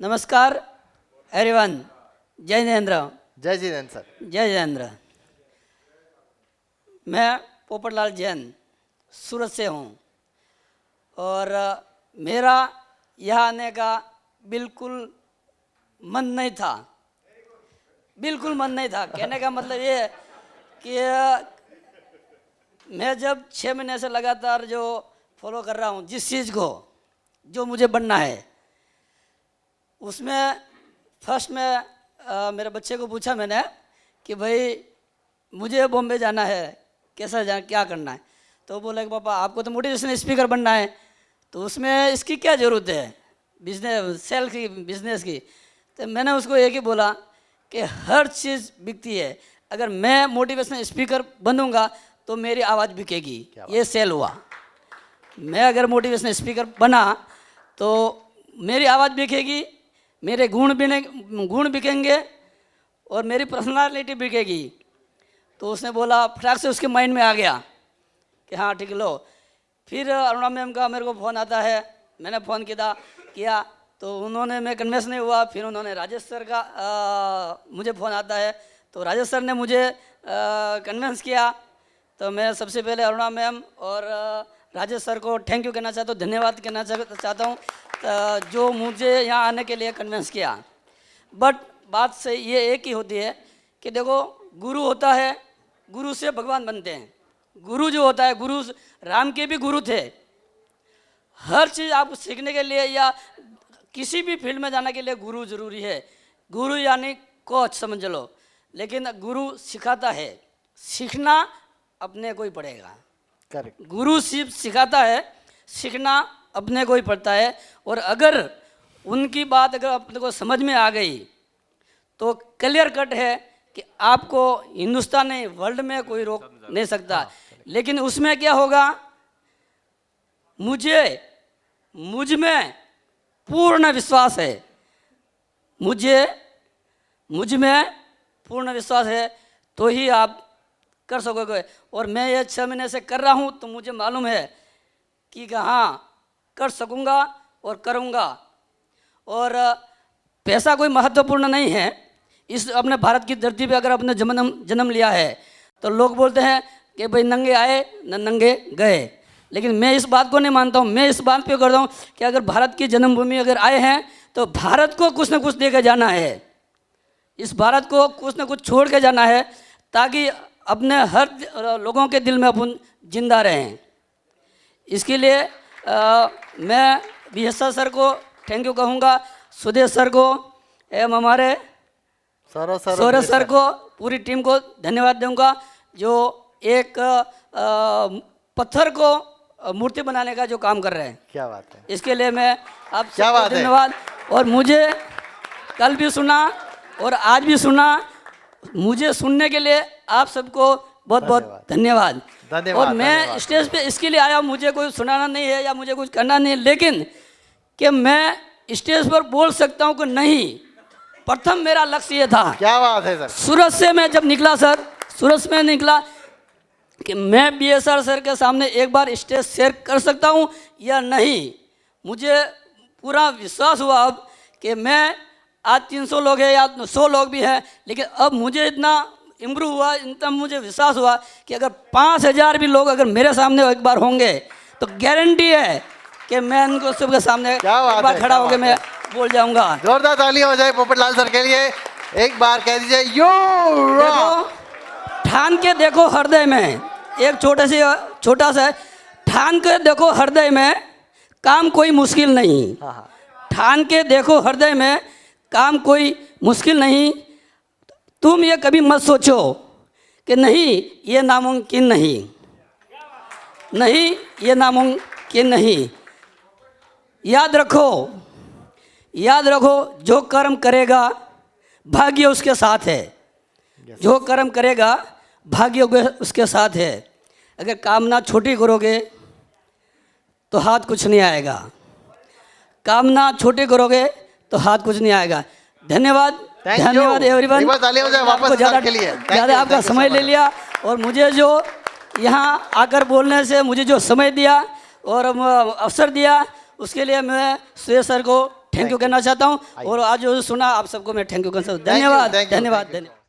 नमस्कार एवरीवन। जय जिनेंद्र। जय जिनेंद्र सर। जय जिनेंद्र। मैं पोपटलाल जैन सूरत से हूँ और मेरा यहाँ आने का बिल्कुल मन नहीं था, बिल्कुल मन नहीं था। कहने का मतलब ये है कि मैं जब 6 महीने से लगातार जो फॉलो कर रहा हूँ जिस चीज़ को जो मुझे बनना है, उसमें फर्स्ट में मेरे बच्चे को पूछा मैंने कि भाई मुझे बॉम्बे जाना है, कैसा जाना, क्या करना है। तो बोला कि पापा आपको तो मोटिवेशनल स्पीकर बनना है, तो उसमें इसकी क्या ज़रूरत है, बिजनेस सेल की, बिजनेस की। तो मैंने उसको एक ही बोला कि हर चीज़ बिकती है, अगर मैं मोटिवेशनल स्पीकर बनूंगा तो मेरी आवाज़ बिकेगी। ये सेल हुआ। मैं अगर मोटिवेशनल स्पीकर बना तो मेरी आवाज़ बिकेगी, मेरे गुण बिकेंगे और मेरी पर्सनालिटी बिकेगी। तो उसने बोला, फटाक से उसके माइंड में आ गया कि हाँ ठीक लो। फिर अरुणा मैम का मेरे को फ़ोन आता है, मैंने फ़ोन किया तो उन्होंने, मैं कन्विंस नहीं हुआ। फिर उन्होंने राजेश सर का मुझे फ़ोन आता है, तो राजेश सर ने मुझे कन्विंस किया। तो मैं सबसे पहले अरुणा मैम और राजेश सर को थैंक यू कहना चाहता हूँ, धन्यवाद कहना चाहता हूँ जो मुझे यहाँ आने के लिए कन्विंस किया। बट बात से ये एक ही होती है कि देखो, गुरु होता है, गुरु से भगवान बनते हैं। गुरु जो होता है, गुरु राम के भी गुरु थे। हर चीज़ आप सीखने के लिए या किसी भी फील्ड में जाने के लिए गुरु जरूरी है। गुरु यानी कोच समझ लो, लेकिन गुरु सिखाता है, सीखना अपने को ही पड़ेगा। करेक्ट। गुरु सिर्फ सिखाता है, सीखना अपने को ही पड़ता है। और अगर उनकी बात अगर अपने को समझ में आ गई तो क्लियर कट है कि आपको हिंदुस्तान नहीं, वर्ल्ड में कोई रोक नहीं सकता। लेकिन उसमें क्या होगा, मुझ में पूर्ण विश्वास है, मुझ में पूर्ण विश्वास है तो ही आप कर सकोगे। और मैं ये 6 महीने से कर रहा हूँ तो मुझे मालूम है कि हाँ कर सकूँगा और करूँगा। और पैसा कोई महत्वपूर्ण नहीं है। इस अपने भारत की धरती पे अगर अपने जन्म लिया है तो लोग बोलते हैं कि भाई नंगे आए न नंगे गए, लेकिन मैं इस बात को नहीं मानता हूँ। मैं इस बात पे करता हूँ कि अगर भारत की जन्मभूमि अगर आए हैं तो भारत को कुछ ना कुछ दे के जाना है, इस भारत को कुछ ना कुछ छोड़ के जाना है, ताकि अपने हर लोगों के दिल में अपन जिंदा रहें। इसके लिए मैं बीएसआर सर को थैंक यू कहूँगा, सुदेश सर को एवं हमारे सौरभ सर को, पूरी टीम को धन्यवाद दूंगा जो एक पत्थर को मूर्ति बनाने का जो काम कर रहे हैं। क्या बात है। इसके लिए मैं आप सबको धन्यवाद। और मुझे कल भी सुना और आज भी सुना, मुझे सुनने के लिए आप सबको बहुत बहुत धन्यवाद। और मैं स्टेज पे इसके लिए आया, मुझे कोई सुनाना नहीं है या मुझे कुछ करना नहीं है, लेकिन कि मैं स्टेज पर बोल सकता हूँ कि नहीं, प्रथम मेरा लक्ष्य ये था। क्या बात है सर। सूरत से मैं जब निकला सर, सूरत में निकला कि मैं बीएसआर सर के सामने एक बार स्टेज शेयर कर सकता हूँ या नहीं। मुझे पूरा विश्वास हुआ अब कि मैं आज 300 लोग हैं या 100 लोग भी हैं, लेकिन अब मुझे इतना इम्प्रूव हुआ, इतना मुझे विश्वास हुआ कि अगर 5000 भी लोग अगर मेरे सामने एक बार होंगे तो गारंटी है कि मैं उनको सबके सामने एक बार खड़ा होकर मैं बोल जाऊंगा। जोरदार ताली हो जाए पोपटलाल सर के लिए। एक बार कह दीजिए यो रॉक। ठान के देखो हृदय में, एक छोटा सा ठान के देखो हृदय में, काम कोई मुश्किल नहीं। ठान के देखो हृदय में, काम कोई मुश्किल नहीं। तुम ये कभी मत सोचो कि नहीं ये नामुमकिन नहीं, नहीं ये नामुमकिन नहीं। याद रखो जो कर्म करेगा भाग्य उसके साथ है। जो कर्म करेगा भाग्य उसके साथ है। अगर कामना छोटी करोगे तो हाथ कुछ नहीं आएगा, कामना छोटी करोगे तो हाथ कुछ नहीं आएगा। धन्यवाद एवरीवन। ज़्यादा आपका समय ले लिया और मुझे जो यहाँ आकर बोलने से मुझे जो समय दिया और अवसर दिया उसके लिए मैं सुरेश सर को थैंक यू कहना चाहता हूँ। और आज जो सुना आप सबको मैं थैंक यू कहना चाहता हूँ। धन्यवाद thank you, धन्यवाद thank you. धन्यवाद।